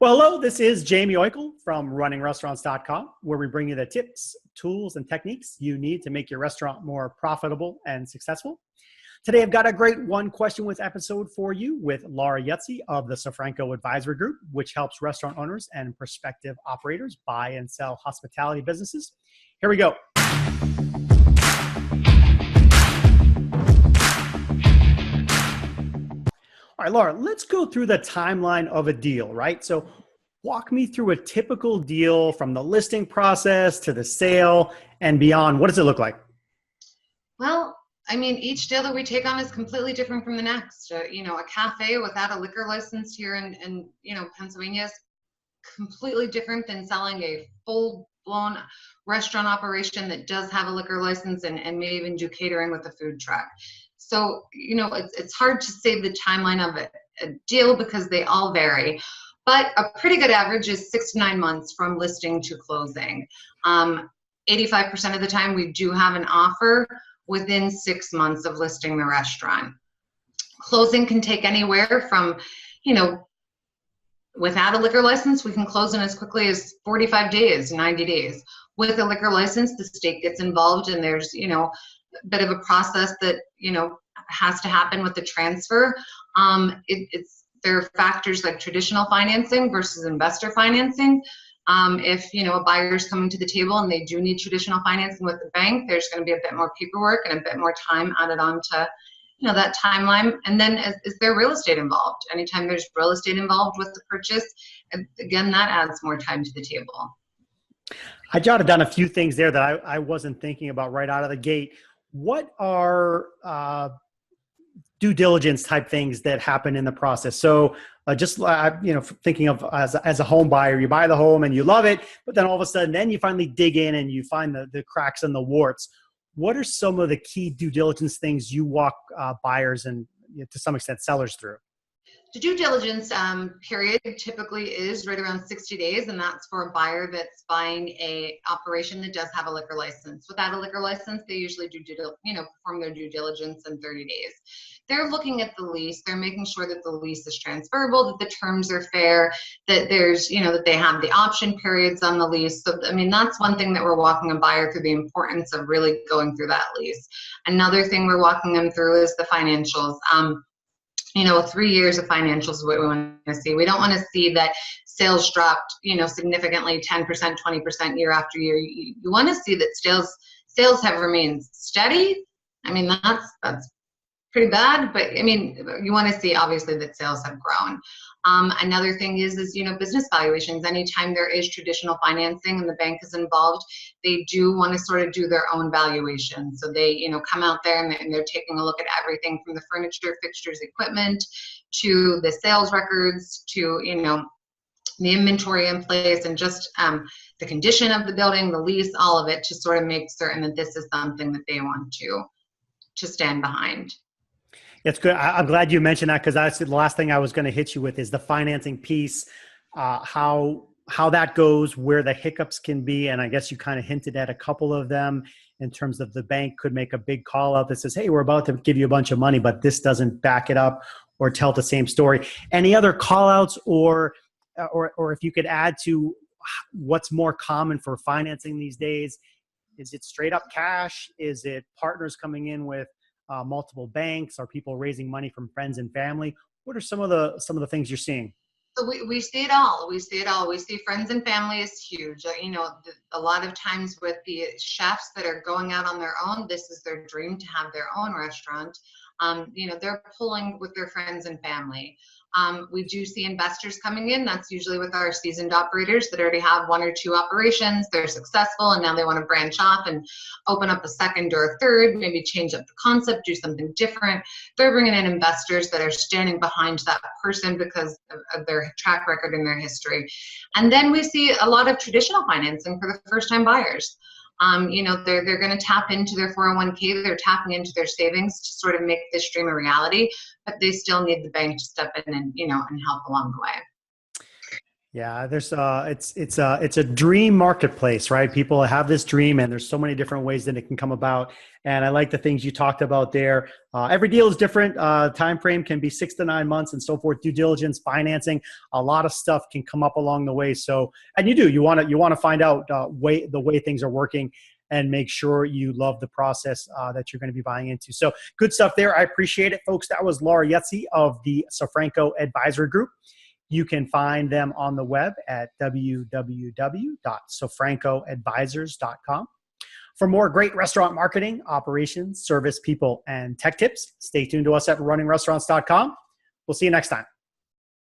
Well, hello, this is Jamie Oikel from runningrestaurants.com, where we bring you the tips, tools, and techniques you need to make your restaurant more profitable and successful. Today, I've got a great one question with episode for you with Laura Yutzi of the Sofranco Advisory Group, which helps restaurant owners and prospective operators buy and sell hospitality businesses. Here we go. All right, Laura, let's go through the timeline of a deal, right? So walk me through a typical deal from the listing process to the sale and beyond. What does it look like? Well, I mean, each deal that we take on is completely different from the next. A cafe without a liquor license here in Pennsylvania is completely different than selling a full-blown restaurant operation that does have a liquor license and may even do catering with a food truck. So, it's hard to say the timeline of a deal because they all vary. But a pretty good average is 6 to 9 months from listing to closing. 85% of the time, we do have an offer within 6 months of listing the restaurant. Closing can take anywhere from, without a liquor license, we can close in as quickly as 45 days, 90 days. With a liquor license, the state gets involved and there's, a bit of a process that, has to happen with the transfer. There are factors like traditional financing versus investor financing. If a buyer's coming to the table and they do need traditional financing with the bank, there's going to be a bit more paperwork and a bit more time added on to that timeline. And then is there real estate involved? Anytime there's real estate involved with the purchase, again, that adds more time to the table. I jotted down a few things there that I wasn't thinking about right out of the gate. What are due diligence type things that happen in the process? So thinking of as a home buyer, you buy the home and you love it, but then all of a sudden, then you finally dig in and you find the cracks and the warts. What are some of the key due diligence things you walk buyers and to some extent sellers through? The due diligence period typically is right around 60 days, and that's for a buyer that's buying a operation that does have a liquor license. Without a liquor license, they usually perform their due diligence in 30 days. They're looking at the lease. They're making sure that the lease is transferable, that the terms are fair, that there's, that they have the option periods on the lease. So, that's one thing that we're walking a buyer through, the importance of really going through that lease. Another thing we're walking them through is the financials. 3 years of financials is what we want to see. We don't want to see that sales dropped, significantly 10%, 20% year after year. You want to see that sales have remained steady. That's pretty bad, but you want to see obviously that sales have grown. Another thing is business valuations. Anytime there is traditional financing and the bank is involved, they do want to sort of do their own valuation. So they, come out there and they're taking a look at everything from the furniture, fixtures, equipment, to the sales records, to, the inventory in place, and just the condition of the building, the lease, all of it, to sort of make certain that this is something that they want to stand behind. It's good. I'm glad you mentioned that, because that's the last thing I was going to hit you with is the financing piece, how that goes, where the hiccups can be. And I guess you kind of hinted at a couple of them in terms of the bank could make a big call out that says, hey, we're about to give you a bunch of money, but this doesn't back it up or tell the same story. Any other call outs or if you could add to what's more common for financing these days? Is it straight up cash? Is it partners coming in with multiple banks? Are people raising money from friends and family? What are some of the things you're seeing? So we see it all. We see friends and family is huge. A lot of times with the chefs that are going out on their own, this is their dream to have their own restaurant. They're pulling with their friends and family. We do see investors coming in. That's usually with our seasoned operators that already have 1 or 2 operations. They're successful, and now they want to branch off and open up a second or a third, maybe change up the concept, do something different. They're bringing in investors that are standing behind that person because of their track record and their history. And then we see a lot of traditional financing for the first-time buyers. They're going to tap into their 401k. They're tapping into their savings to sort of make this dream a reality, but they still need the bank to step in and, and help along the way. Yeah, there's it's a dream marketplace, right? People have this dream, and there's so many different ways that it can come about. And I like the things you talked about there. Every deal is different. Time frame can be 6 to 9 months, and so forth. Due diligence, financing, a lot of stuff can come up along the way. So, and you want to find out the way things are working, and make sure you love the process that you're going to be buying into. So, good stuff there. I appreciate it, folks. That was Laura Yetzi of the Sofranco Advisory Group. You can find them on the web at www.sofrancoadvisors.com. For more great restaurant marketing, operations, service, people, and tech tips, stay tuned to us at runningrestaurants.com. We'll see you next time.